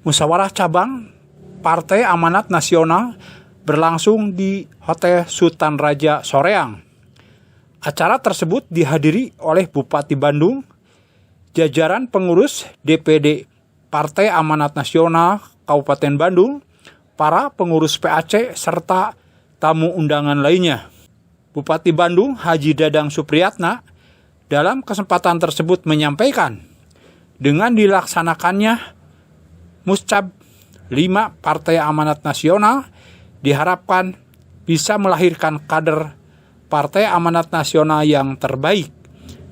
Musyawarah cabang Partai Amanat Nasional berlangsung di Hotel Sultan Raja Soreang. Acara tersebut dihadiri oleh Bupati Bandung, jajaran pengurus DPD Partai Amanat Nasional Kabupaten Bandung, para pengurus PAC, serta tamu undangan lainnya. Bupati Bandung Haji Dadang Supriyatna dalam kesempatan tersebut menyampaikan, dengan dilaksanakannya Muscab 5 Partai Amanat Nasional diharapkan bisa melahirkan kader Partai Amanat Nasional yang terbaik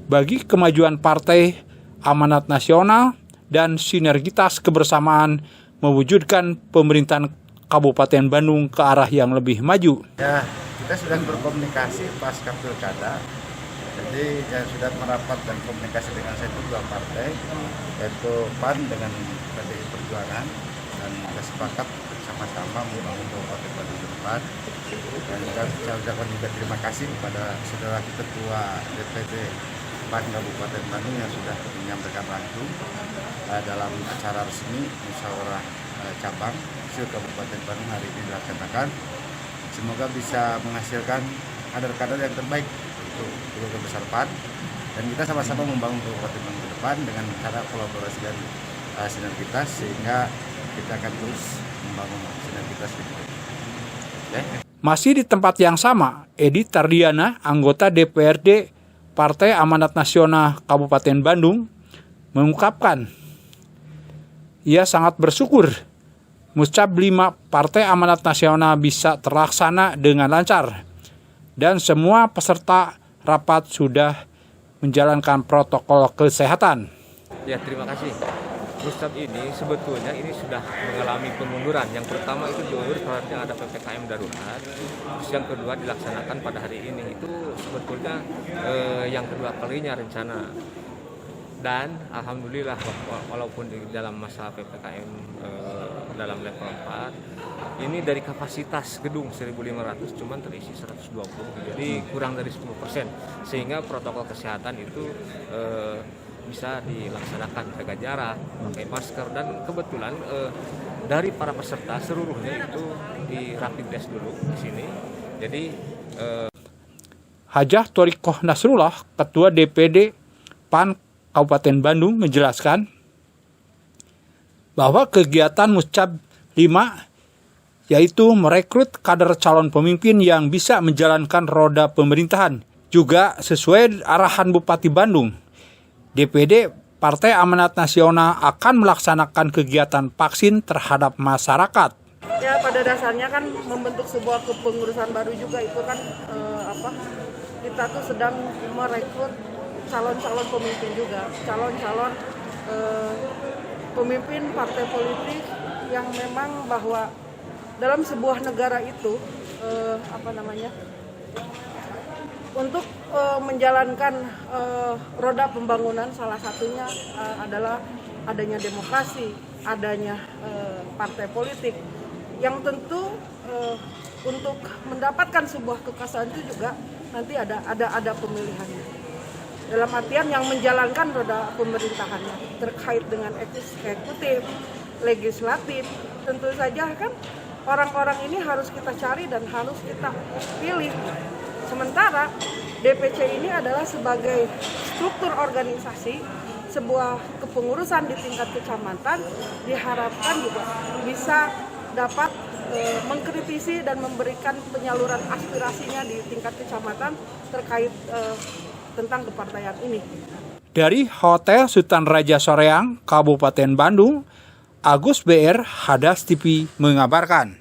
bagi kemajuan Partai Amanat Nasional dan sinergitas kebersamaan mewujudkan pemerintahan Kabupaten Bandung ke arah yang lebih maju. Ya, kita sedang berkomunikasi pasca pilkada. Jadi sudah merapat dan komunikasi dengan satu dua partai, yaitu PAN dengan PDI Perjuangan, dan kita sepakat sama-sama membangun Kabupaten Bandung ke depan. Dan saya ucapkan juga terima kasih kepada saudara Ketua DPD PAN Kabupaten Bandung yang sudah menyampaikan langsung dalam acara resmi musyawarah cabang Kabupaten Bandung hari ini dilaksanakan. Semoga bisa menghasilkan kader-kader yang terbaik untuk keluarga besar PAN, dan kita sama-sama membangun Kabupaten Bandung ke depan dengan cara kolaborasi dan sinergitas, sehingga kita akan terus membangun sinergitas itu. Masih di tempat yang sama, Edi Tardiana, anggota DPRD Partai Amanat Nasional Kabupaten Bandung, mengungkapkan ia sangat bersyukur Muscab 5 Partai Amanat Nasional bisa terlaksana dengan lancar dan semua peserta rapat sudah menjalankan protokol kesehatan. Ya, terima kasih. Muscab ini sebetulnya sudah mengalami pemunduran. Yang pertama itu diundur karena ada PPKM darurat. Terus yang kedua dilaksanakan pada hari ini. Itu sebetulnya yang kedua kalinya rencana. Dan alhamdulillah walaupun di dalam masa PPKM dalam level 4, ini dari kapasitas gedung 1.500 cuman terisi 120. Jadi kurang dari 10%. Sehingga protokol kesehatan itu bisa dilaksanakan, jaga jarak, pakai masker, dan kebetulan dari para peserta seluruhnya itu di rapid test dulu di sini. Jadi Hajah Thoriqoh Nasrullah, Ketua DPD PAN Kabupaten Bandung, menjelaskan bahwa kegiatan Muscab 5 yaitu merekrut kader calon pemimpin yang bisa menjalankan roda pemerintahan, juga sesuai arahan Bupati Bandung. DPD Partai Amanat Nasional akan melaksanakan kegiatan vaksin terhadap masyarakat. Ya, pada dasarnya kan membentuk sebuah kepengurusan baru juga itu kan kita tuh sedang merekrut calon-calon pemimpin juga, calon-calon pemimpin partai politik yang memang bahwa dalam sebuah negara itu untuk menjalankan roda pembangunan, salah satunya adalah adanya demokrasi, adanya partai politik yang tentu untuk mendapatkan sebuah kekuasaan itu juga nanti ada pemilihannya. Dalam artian yang menjalankan roda pemerintahannya terkait dengan eksekutif, legislatif, tentu saja kan orang-orang ini harus kita cari dan harus kita pilih. Sementara DPC ini adalah sebagai struktur organisasi, sebuah kepengurusan di tingkat kecamatan, diharapkan juga bisa dapat mengkritisi dan memberikan penyaluran aspirasinya di tingkat kecamatan terkait tentang kepartaian ini. Dari Hotel Sultan Raja Soreang, Kabupaten Bandung, Agus BR, Hadas TV mengabarkan.